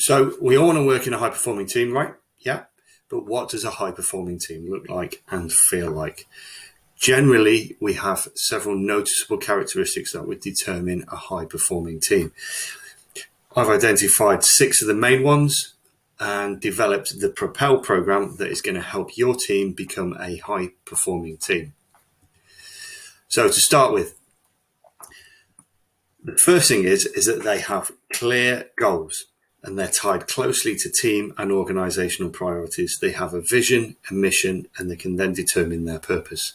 So we all want to work in a high performing team, right? Yeah. But what does a high performing team look like and feel like? Generally, we have several noticeable characteristics that would determine a high performing team. I've identified 6 of the main ones and developed the Propel program that is going to help your team become a high performing team. So to start with, the first thing is that they have clear goals and they're tied closely to team and organizational priorities. They have a vision, a mission, and they can then determine their purpose.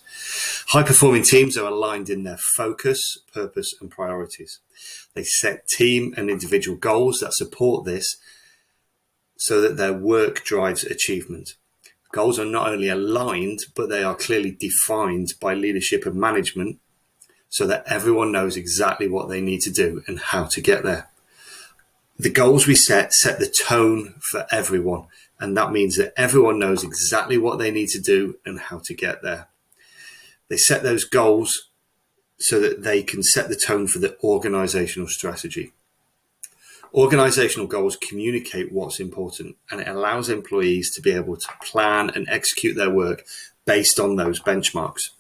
High-performing teams are aligned in their focus, purpose, and priorities. They set team and individual goals that support this so that their work drives achievement. Goals are not only aligned, but they are clearly defined by leadership and management so that everyone knows exactly what they need to do and how to get there. The goals we set the tone for everyone, and that means that everyone knows exactly what they need to do and how to get there. They set those goals so that they can set the tone for the organizational strategy. Organizational goals communicate what's important, and it allows employees to be able to plan and execute their work based on those benchmarks.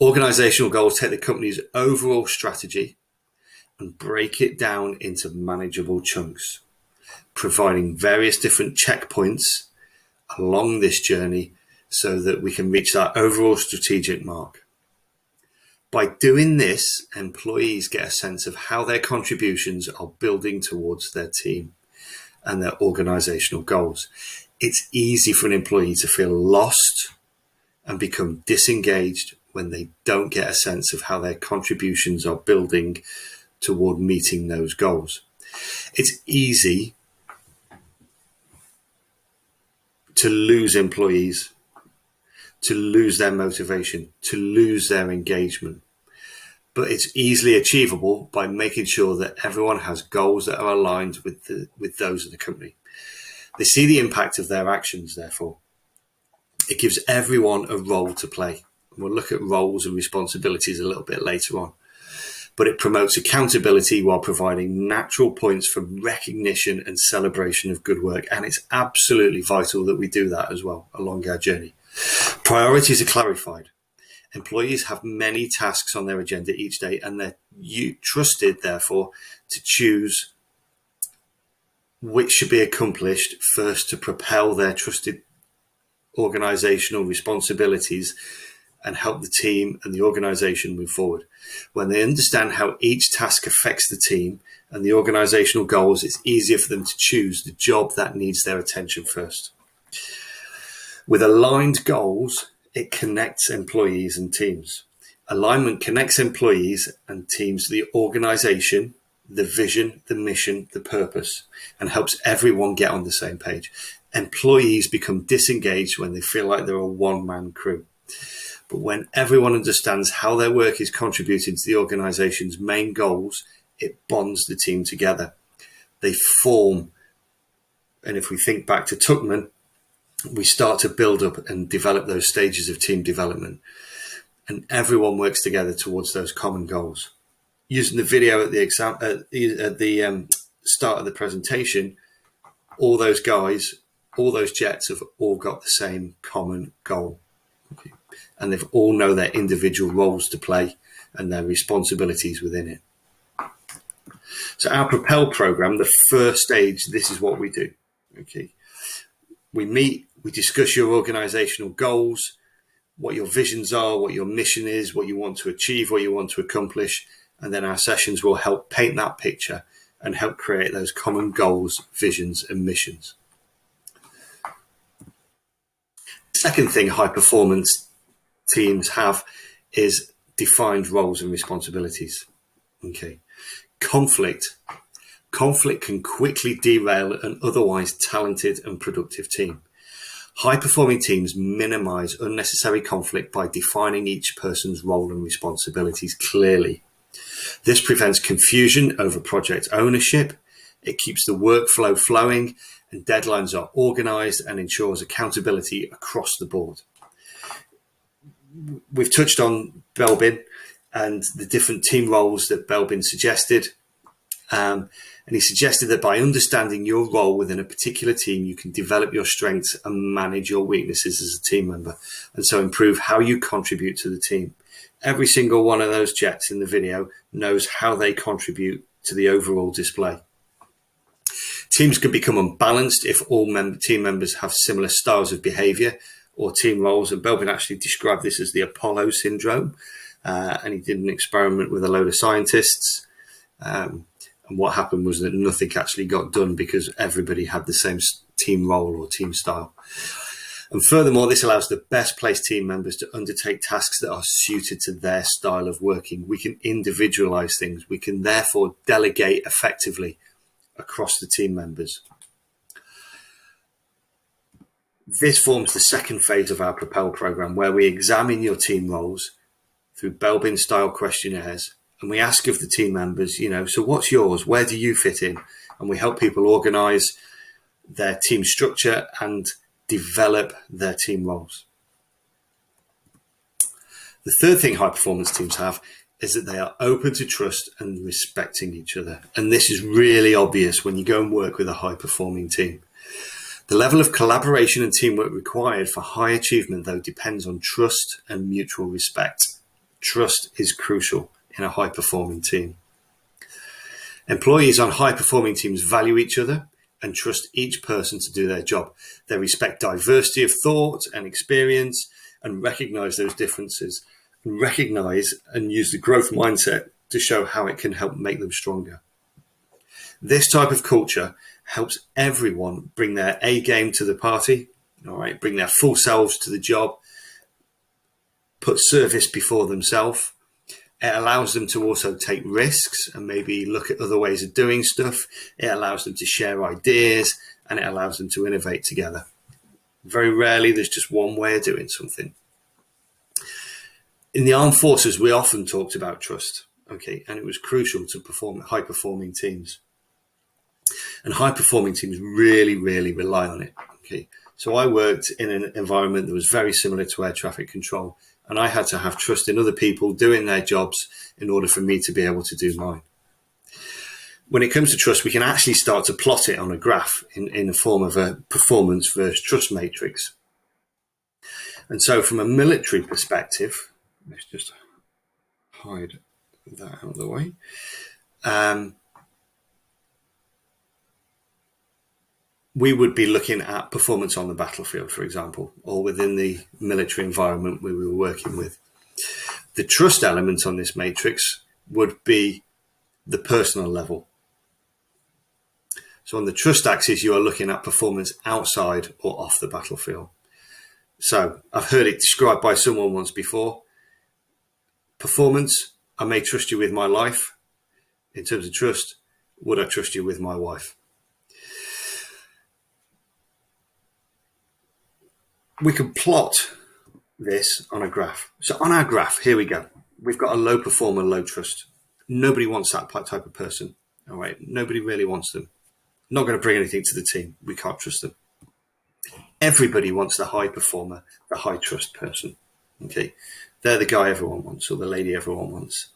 Organizational goals take the company's overall strategy and break it down into manageable chunks, providing various different checkpoints along this journey so that we can reach that overall strategic mark. By doing this, employees get a sense of how their contributions are building towards their team and their organizational goals. It's easy for an employee to feel lost and become disengaged when they don't get a sense of how their contributions are building toward meeting those goals. It's easy to lose employees, to lose their motivation, to lose their engagement. But it's easily achievable by making sure that everyone has goals that are aligned with those of the company. They see the impact of their actions, therefore. It gives everyone a role to play. We'll look at roles and responsibilities a little bit later on. But it promotes accountability while providing natural points for recognition and celebration of good work. And it's absolutely vital that we do that as well along our journey. Priorities are clarified. Employees have many tasks on their agenda each day, and they're trusted, therefore, to choose which should be accomplished first to propel their trusted organizational responsibilities and help the team and the organization move forward. When they understand how each task affects the team and the organizational goals, it's easier for them to choose the job that needs their attention first. With aligned goals, it connects employees and teams. Alignment connects employees and teams to the organization, the vision, the mission, the purpose, and helps everyone get on the same page. Employees become disengaged when they feel like they're a one-man crew. But when everyone understands how their work is contributing to the organization's main goals, it bonds the team together. They form, and if we think back to Tuckman, we start to build up and develop those stages of team development. And everyone works together towards those common goals. Using the video at the start of the presentation, all those guys, all those jets have all got the same common goal. Okay. And they've all know their individual roles to play and their responsibilities within it. So our Propel program, the first stage, this is what we do. Okay. We meet, we discuss your organizational goals, what your visions are, what your mission is, what you want to achieve, what you want to accomplish. And then our sessions will help paint that picture and help create those common goals, visions, and missions. Second thing high performance teams have is defined roles and responsibilities. Okay. Conflict can quickly derail an otherwise talented and productive team. High-performing teams minimize unnecessary conflict by defining each person's role and responsibilities clearly. This prevents confusion over project ownership. It keeps the workflow flowing and deadlines are organized and ensures accountability across the board. We've touched on Belbin and the different team roles that Belbin suggested. And he suggested that by understanding your role within a particular team, you can develop your strengths and manage your weaknesses as a team member, and so improve how you contribute to the team. Every single one of those jets in the video knows how they contribute to the overall display. Teams can become unbalanced if all team members have similar styles of behaviour or team roles, and Belbin actually described this as the Apollo syndrome, and he did an experiment with a load of scientists. And what happened was that nothing actually got done because everybody had the same team role or team style. And furthermore, this allows the best placed team members to undertake tasks that are suited to their style of working. We can individualize things. We can therefore delegate effectively across the team members. This forms the second phase of our Propel program, where we examine your team roles through Belbin style questionnaires. And we ask of the team members, so what's yours? Where do you fit in? And we help people organise their team structure and develop their team roles. The third thing high performance teams have is that they are open to trust and respecting each other. And this is really obvious when you go and work with a high performing team. The level of collaboration and teamwork required for high achievement, though, depends on trust and mutual respect. Trust is crucial in a high-performing team. Employees on high-performing teams value each other and trust each person to do their job. They respect diversity of thought and experience and recognize those differences, and recognize and use the growth mindset to show how it can help make them stronger. This type of culture helps everyone bring their A game to the party, bring their full selves to the job, put service before themselves. It allows them to also take risks and maybe look at other ways of doing stuff. It allows them to share ideas, and it allows them to innovate together. Very rarely there's just one way of doing something. In the armed forces, we often talked about trust, and it was crucial to perform high-performing teams. And high-performing teams really, really rely on it. So I worked in an environment that was very similar to air traffic control, and I had to have trust in other people doing their jobs in order for me to be able to do mine. When it comes to trust, we can actually start to plot it on a graph in the form of a performance versus trust matrix. And so from a military perspective, let's just hide that out of the way. We would be looking at performance on the battlefield, for example, or within the military environment we were working with. The trust element on this matrix would be the personal level. So on the trust axis, you are looking at performance outside or off the battlefield. So I've heard it described by someone once before. Performance, I may trust you with my life. In terms of trust, would I trust you with my wife? We can plot this on a graph. So on our graph, here we go. We've got a low performer, low trust. Nobody wants that type of person. All right. Nobody really wants them. Not going to bring anything to the team. We can't trust them. Everybody wants the high performer, the high trust person. They're the guy everyone wants, or the lady everyone wants.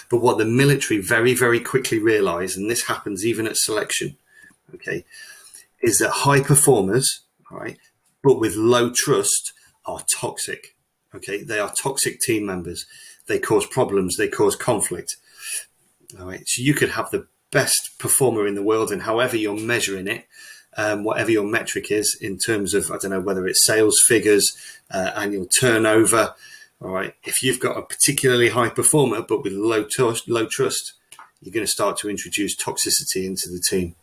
But what the military very, very quickly realize, and this happens even at selection, is that high performers, all right, but with low trust, are toxic. They are toxic team members. They cause problems. They cause conflict. All right. So you could have the best performer in the world, and however you're measuring it, whatever your metric is in terms of, I don't know, whether it's sales figures, annual turnover. All right. If you've got a particularly high performer, but with low trust, you're going to start to introduce toxicity into the team.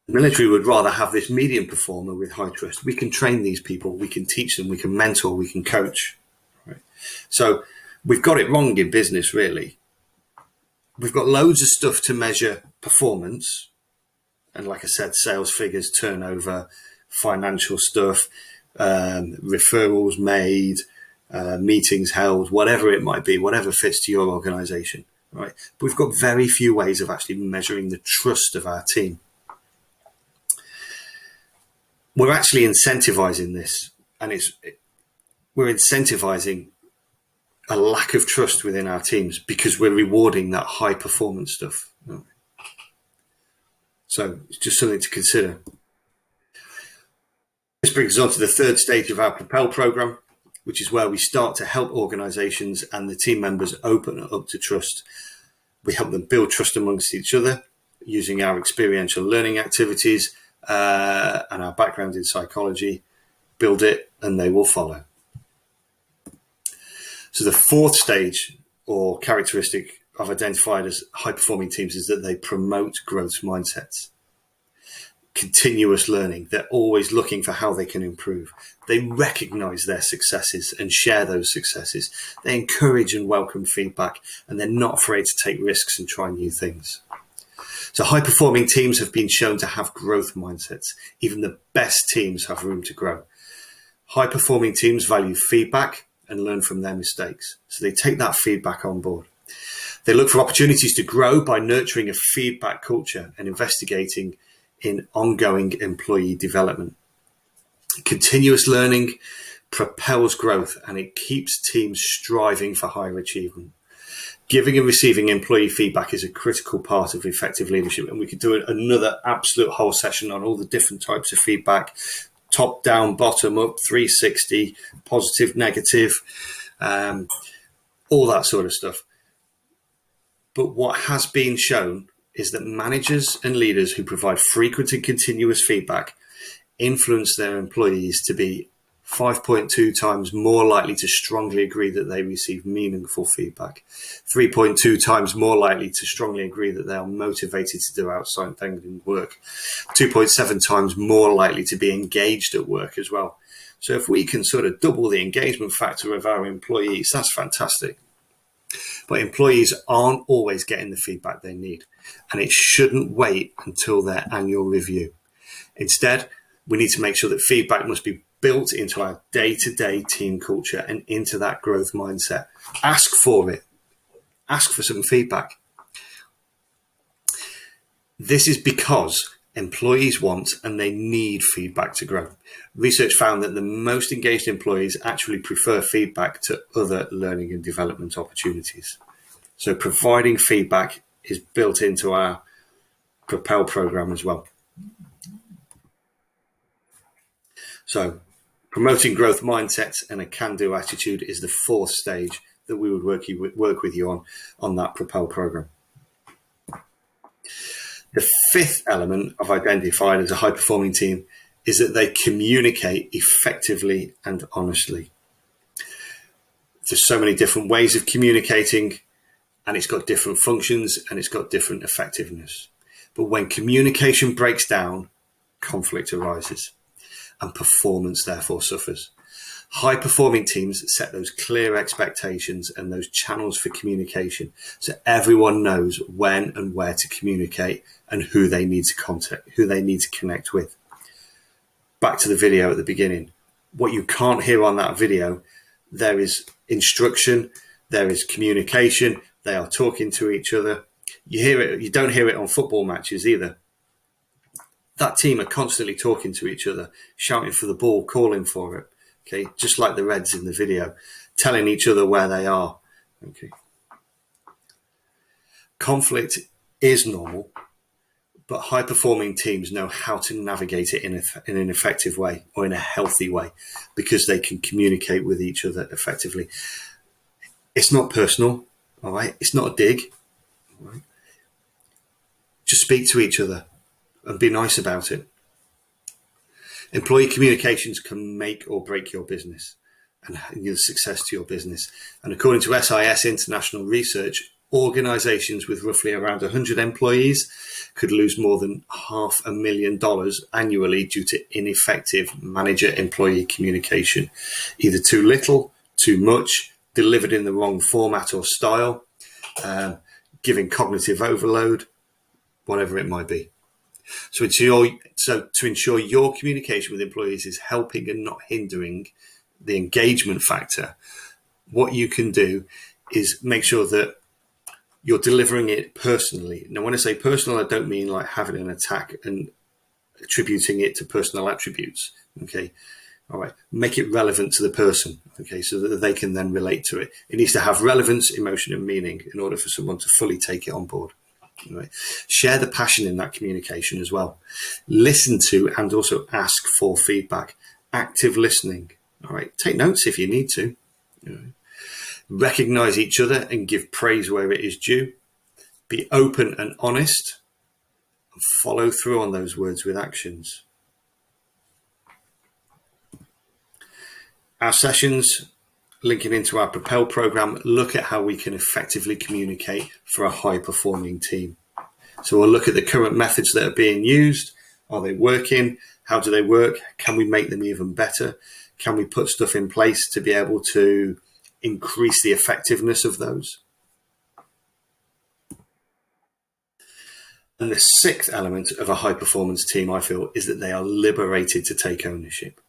The military would rather have this medium performer with high trust. We can train these people, we can teach them, we can mentor, we can coach. Right? So we've got it wrong in business, really. We've got loads of stuff to measure performance. And like I said, sales figures, turnover, financial stuff, referrals made, meetings held, whatever it might be, whatever fits to your organization. Right? But we've got very few ways of actually measuring the trust of our team. We're actually incentivizing this, and we're incentivizing a lack of trust within our teams because we're rewarding that high performance stuff. So it's just something to consider. This brings us on to the third stage of our Propel program, which is where we start to help organizations and the team members open up to trust. We help them build trust amongst each other using our experiential learning activities and our background in psychology. Build it and they will follow. So the fourth stage or characteristic I've identified as high-performing teams is that they promote growth mindsets. Continuous learning. They're always looking for how they can improve. They recognize their successes and share those successes. They encourage and welcome feedback, and they're not afraid to take risks and try new things. So high-performing teams have been shown to have growth mindsets. Even the best teams have room to grow. High-performing teams value feedback and learn from their mistakes. So they take that feedback on board. They look for opportunities to grow by nurturing a feedback culture and investigating in ongoing employee development. Continuous learning propels growth and it keeps teams striving for higher achievement. Giving and receiving employee feedback is a critical part of effective leadership, and we could do another absolute whole session on all the different types of feedback: top down, bottom up, 360, positive, negative, all that sort of stuff. But what has been shown is that managers and leaders who provide frequent and continuous feedback influence their employees to be 5.2 times more likely to strongly agree that they receive meaningful feedback, 3.2 times more likely to strongly agree that they are motivated to do outstanding work, 2.7 times more likely to be engaged at work as well. So if we can sort of double the engagement factor of our employees, that's fantastic. But employees aren't always getting the feedback they need, and it shouldn't wait until their annual review. Instead, we need to make sure that feedback must be built into our day-to-day team culture and into that growth mindset. Ask for it. Ask for some feedback. This is because employees want and they need feedback to grow. Research found that the most engaged employees actually prefer feedback to other learning and development opportunities. So providing feedback is built into our Propel program as well. So promoting growth mindsets and a can-do attitude is the fourth stage that we would work with you on that Propel program. The fifth element I've identified as a high-performing team is that they communicate effectively and honestly. There's so many different ways of communicating, and it's got different functions and it's got different effectiveness. But when communication breaks down, conflict arises and performance therefore suffers. High-performing teams set those clear expectations and those channels for communication so everyone knows when and where to communicate and who they need to contact, who they need to connect with. Back to the video at the beginning. What you can't hear on that video, there is instruction, there is communication, they are talking to each other. You hear it, you don't hear it on football matches either. That team are constantly talking to each other, shouting for the ball, calling for it. Okay, just like the Reds in the video, telling each other where they are. Okay. Conflict is normal, but high-performing teams know how to navigate it in an effective way or in a healthy way because they can communicate with each other effectively. It's not personal, all right? It's not a dig, all right? Just speak to each other and be nice about it. Employee communications can make or break your business and the success to your business. And according to SIS International Research, organizations with roughly around 100 employees could lose more than $500,000 annually due to ineffective manager-employee communication, either too little, too much, delivered in the wrong format or style, giving cognitive overload, whatever it might be. So to ensure your communication with employees is helping and not hindering the engagement factor, what you can do is make sure that you're delivering it personally. Now, when I say personal, I don't mean like having an attack and attributing it to personal attributes. Okay, All right, make it relevant to the person, okay, so that they can then relate to it. It needs to have relevance, emotion, and meaning in order for someone to fully take it on board. Right. Share the passion in that communication as well. Listen to and also ask for feedback. Active listening. All right, take notes if you need to. Recognize each other and give praise where it is due. Be open and honest, and follow through on those words with actions. Our sessions, linking into our Propel program, look at how we can effectively communicate for a high-performing team. So we'll look at the current methods that are being used. Are they working? How do they work? Can we make them even better? Can we put stuff in place to be able to increase the effectiveness of those? And the sixth element of a high-performance team, I feel, is that they are liberated to take ownership.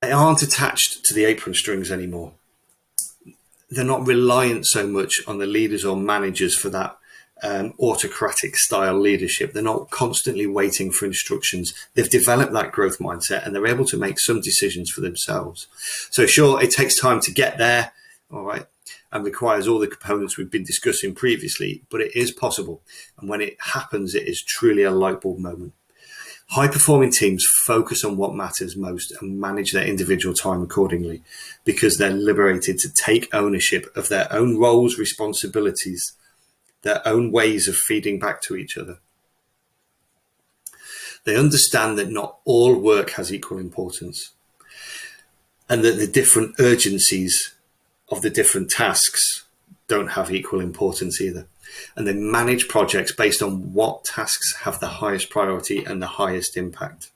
They aren't attached to the apron strings anymore. They're not reliant so much on the leaders or managers for that autocratic style leadership. They're not constantly waiting for instructions. They've developed that growth mindset and they're able to make some decisions for themselves. So sure, it takes time to get there, all right, and requires all the components we've been discussing previously, but it is possible. And when it happens, it is truly a light bulb moment. High-performing teams focus on what matters most and manage their individual time accordingly because they're liberated to take ownership of their own roles, responsibilities, their own ways of feeding back to each other. They understand that not all work has equal importance and that the different urgencies of the different tasks don't have equal importance either. And they manage projects based on what tasks have the highest priority and the highest impact.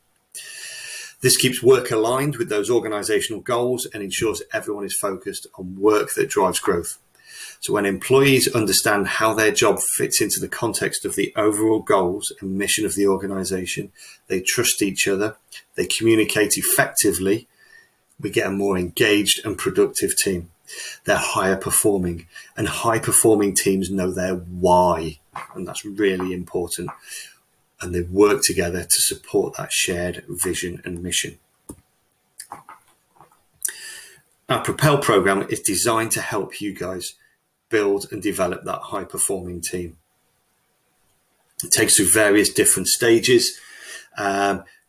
This keeps work aligned with those organizational goals and ensures everyone is focused on work that drives growth. So when employees understand how their job fits into the context of the overall goals and mission of the organization, they trust each other, they communicate effectively, we get a more engaged and productive team. They're higher performing, and high performing teams know their why, and that's really important. And they work together to support that shared vision and mission. Our Propel program is designed to help you guys build and develop that high performing team. It takes through various different stages.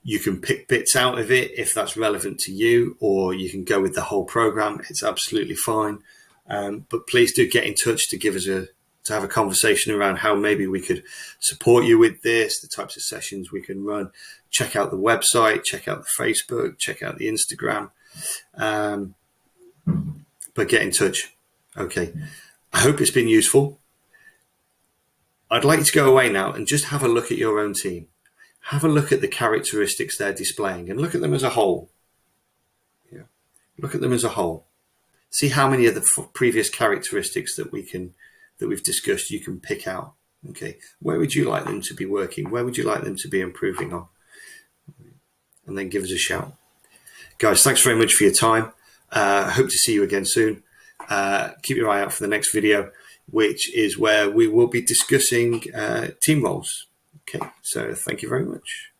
You can pick bits out of it if that's relevant to you, or you can go with the whole program. It's absolutely fine. But please do get in touch to give us to have a conversation around how maybe we could support you with this, the types of sessions we can run. Check out the website, check out the Facebook, check out the Instagram. But get in touch. Okay. I hope it's been useful. I'd like you to go away now and just have a look at your own team. Have a look at the characteristics they're displaying and look at them as a whole. Yeah. Look at them as a whole. See how many of the previous characteristics that we've discussed you can pick out. Okay. Where would you like them to be working? Where would you like them to be improving on? And then give us a shout. Guys, thanks very much for your time. Hope to see you again soon. Keep your eye out for the next video, which is where we will be discussing team roles. Okay, so thank you very much.